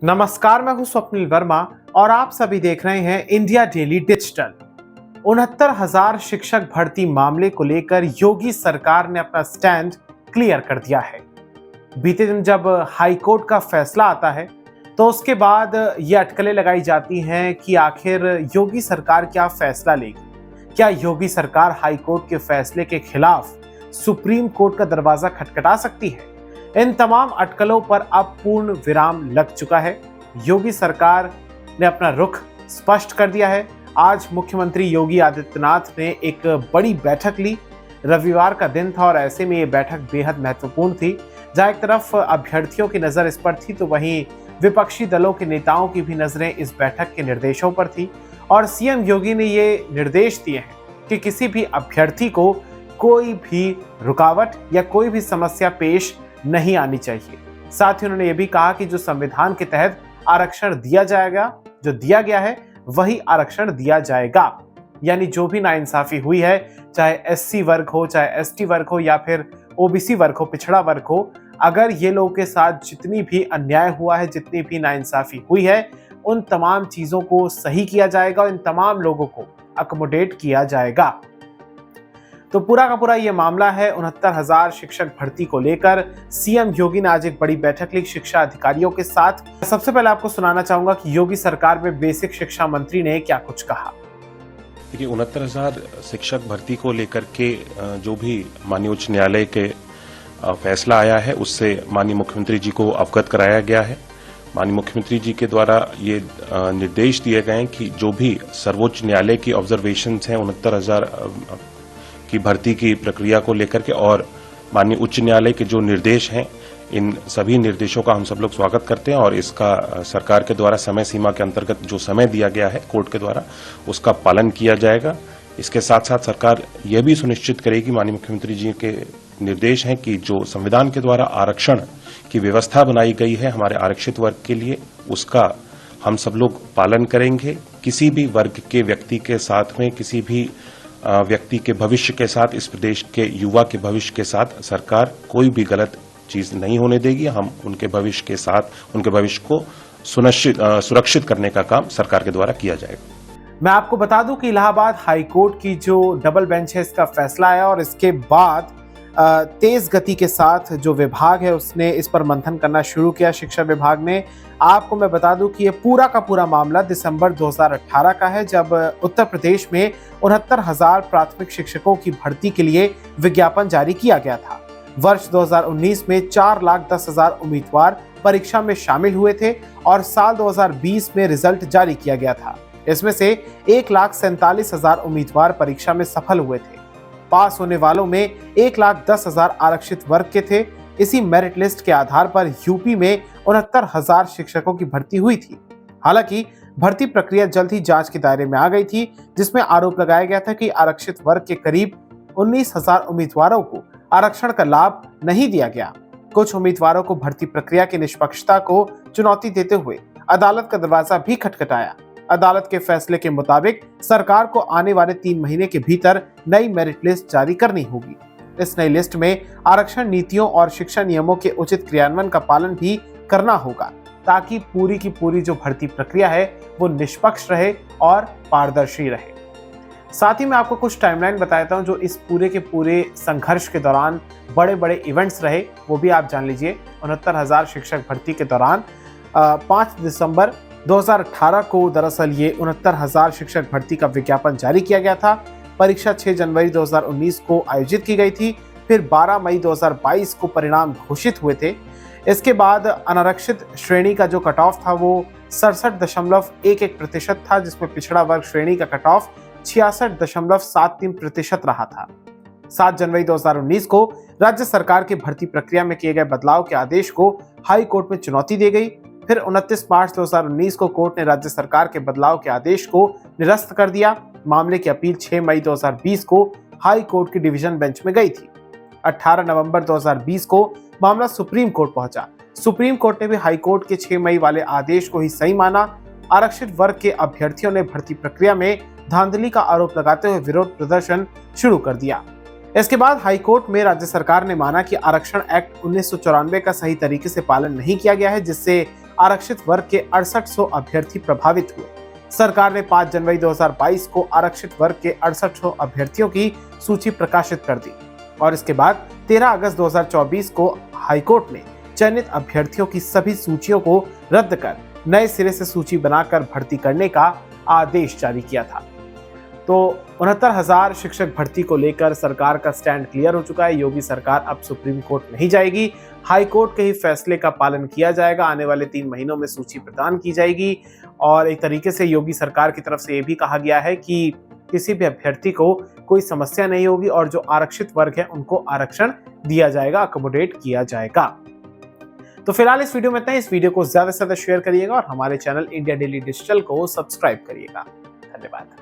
नमस्कार, मैं हूं स्वप्निल वर्मा और आप सभी देख रहे हैं इंडिया डेली डिजिटल। 69,000 शिक्षक भर्ती मामले को लेकर योगी सरकार ने अपना स्टैंड क्लियर कर दिया है। बीते दिन जब हाई कोर्ट का फैसला आता है तो उसके बाद ये अटकलें लगाई जाती हैं कि आखिर योगी सरकार क्या फैसला लेगी। क्या योगी सरकार हाई कोर्ट के फैसले के खिलाफ सुप्रीम कोर्ट का दरवाजा खटखटा सकती है? इन तमाम अटकलों पर अब पूर्ण विराम लग चुका है। योगी सरकार ने अपना रुख स्पष्ट कर दिया है। आज मुख्यमंत्री योगी आदित्यनाथ ने एक बड़ी बैठक ली। रविवार का दिन था और ऐसे में ये बैठक बेहद महत्वपूर्ण थी। जहां एक तरफ अभ्यर्थियों की नजर इस पर थी तो वहीं विपक्षी दलों के नेताओं की भी नजरें इस बैठक के निर्देशों पर थी। और सीएम योगी ने ये निर्देश दिए हैं कि किसी भी अभ्यर्थी को कोई भी रुकावट या कोई भी समस्या पेश नहीं आनी चाहिए। साथ ही उन्होंने ये भी कहा कि जो संविधान के तहत आरक्षण दिया जाएगा, जो दिया गया है वही आरक्षण दिया जाएगा। यानी जो भी नाइंसाफी हुई है, चाहे एससी वर्ग हो, चाहे एसटी वर्ग हो या फिर ओबीसी वर्ग हो, पिछड़ा वर्ग हो, अगर ये लोगों के साथ जितनी भी अन्याय हुआ है, जितनी भी नाइंसाफी हुई है, उन तमाम चीजों को सही किया जाएगा, इन तमाम लोगों को अकोमोडेट किया जाएगा। तो पूरा का पूरा ये मामला है 69,000 शिक्षक भर्ती को लेकर। सीएम योगी ने आज एक बड़ी बैठक ली शिक्षा अधिकारियों के साथ। सबसे पहले आपको सुनाना चाहूंगा कि योगी सरकार में बेसिक शिक्षा मंत्री ने क्या कुछ कहा। देखिए, 69,000 शिक्षक भर्ती को लेकर के जो भी माननीय उच्च न्यायालय के फैसला आया है उससे माननीय मुख्यमंत्री जी को अवगत कराया गया है। माननीय मुख्यमंत्री जी के द्वारा ये निर्देश दिए गए हैं कि जो भी सर्वोच्च न्यायालय की ऑब्जर्वेशन हैं 69,000 की भर्ती की प्रक्रिया को लेकर के और माननीय उच्च न्यायालय के जो निर्देश हैं, इन सभी निर्देशों का हम सब लोग स्वागत करते हैं और इसका सरकार के द्वारा समय सीमा के अंतर्गत जो समय दिया गया है कोर्ट के द्वारा उसका पालन किया जाएगा। इसके साथ साथ सरकार यह भी सुनिश्चित करेगी, माननीय मुख्यमंत्री जी के निर्देश हैं कि जो संविधान के द्वारा आरक्षण की व्यवस्था बनाई गई है हमारे आरक्षित वर्ग के लिए, उसका हम सब लोग पालन करेंगे। किसी भी वर्ग के व्यक्ति के साथ में, किसी भी व्यक्ति के भविष्य के साथ, इस प्रदेश के युवा के भविष्य के साथ सरकार कोई भी गलत चीज नहीं होने देगी। हम उनके भविष्य के साथ, उनके भविष्य को सुरक्षित करने का काम सरकार के द्वारा किया जाएगा। मैं आपको बता दूं कि इलाहाबाद हाई कोर्ट की जो डबल बेंच है इसका फैसला आया और इसके बाद तेज गति के साथ जो विभाग है उसने इस पर मंथन करना शुरू किया। शिक्षा विभाग ने, आपको मैं बता दूं कि ये पूरा का पूरा मामला दिसंबर 2018 का है, जब उत्तर प्रदेश में 69,000 प्राथमिक शिक्षकों की भर्ती के लिए विज्ञापन जारी किया गया था। वर्ष 2019 में 4,10,000 उम्मीदवार परीक्षा में शामिल हुए थे और साल 2020 में रिजल्ट जारी किया गया था। इसमें से 1,47,000 उम्मीदवार परीक्षा में सफल हुए थे। पास होने वालों में 1,10,000 आरक्षित वर्ग के थे। इसी मेरिट लिस्ट के आधार पर यूपी में 69,000 शिक्षकों की भर्ती हुई थी। हालांकि भर्ती प्रक्रिया जल्द ही जांच के दायरे में आ गई थी, जिसमें आरोप लगाया गया था कि आरक्षित वर्ग के करीब 19,000 उम्मीदवारों को आरक्षण का लाभ नहीं दिया गया। कुछ उम्मीदवारों को भर्ती प्रक्रिया की निष्पक्षता को चुनौती देते हुए अदालत का दरवाजा भी खटखटाया। अदालत के फैसले के मुताबिक सरकार को आने वाले 3 महीने के भीतर नई मेरिट लिस्ट जारी करनी होगी। इस नई लिस्ट में आरक्षण नीतियों और शिक्षा नियमों के उचित क्रियान्वयन का पालन भी करना होगा, ताकि पूरी की पूरी जो भर्ती प्रक्रिया है वो निष्पक्ष रहे और पारदर्शी रहे। साथ ही मैं आपको कुछ टाइमलाइन बताता हूं जो इस पूरे के पूरे संघर्ष के दौरान बड़े बड़े इवेंट्स रहे, वो भी आप जान लीजिए। 69,000 शिक्षक भर्ती के दौरान 5 दिसंबर 2018 को दरअसल ये 69,000 शिक्षक भर्ती का विज्ञापन जारी किया गया था। परीक्षा 6 जनवरी 2019 को आयोजित की गई थी। फिर 12 मई 2022 को परिणाम घोषित हुए थे। इसके बाद अनारक्षित श्रेणी का जो कट ऑफ था वो 67.11% था, जिसमें पिछड़ा वर्ग श्रेणी का कट ऑफ 66.73% रहा था। 7 जनवरी 2019 को राज्य सरकार की भर्ती प्रक्रिया में किए गए बदलाव के आदेश को हाई कोर्ट में चुनौती दी गई। फिर 29 मार्च 2019 को कोर्ट ने राज्य सरकार के बदलाव के आदेश को निरस्त कर दिया। मामले की अपील 6 मई 2020 को हाई कोर्ट की डिवीजन बेंच में गई थी। 18 नवंबर 2020 को मामला सुप्रीम कोर्ट पहुंचा। सुप्रीम कोर्ट ने भी हाई कोर्ट के 6 मई वाले आदेश को ही सही माना। आरक्षित वर्ग के अभ्यर्थियों ने भर्ती प्रक्रिया में धांधली का आरोप लगाते हुए विरोध प्रदर्शन शुरू कर दिया। इसके बाद हाईकोर्ट में राज्य सरकार ने माना कि आरक्षण एक्ट 1994 का सही तरीके से पालन नहीं किया गया है, जिससे आरक्षित वर्ग के 6800 अभ्यर्थी प्रभावित हुए। सरकार ने 5 जनवरी 2022 को आरक्षित वर्ग के 6800 अभ्यर्थियों की सूची प्रकाशित कर दी और इसके बाद 13 अगस्त 2024 को हाईकोर्ट ने चयनित अभ्यर्थियों की सभी सूचियों को रद्द कर नए सिरे से सूची बनाकर भर्ती करने का आदेश जारी किया था। तो 69,000 शिक्षक भर्ती को लेकर सरकार का स्टैंड क्लियर हो चुका है। योगी सरकार अब सुप्रीम कोर्ट नहीं जाएगी, हाई कोर्ट के ही फैसले का पालन किया जाएगा। आने वाले 3 महीनों में सूची प्रदान की जाएगी और एक तरीके से योगी सरकार की तरफ से यह भी कहा गया है कि किसी भी अभ्यर्थी को कोई समस्या नहीं होगी और जो आरक्षित वर्ग है उनको आरक्षण दिया जाएगा, अकोमोडेट किया जाएगा। तो फिलहाल इस वीडियो में इतना ही। इस वीडियो को ज्यादा से ज्यादा शेयर करिएगा और हमारे चैनल इंडिया डेली डिजिटल को सब्सक्राइब करिएगा। धन्यवाद।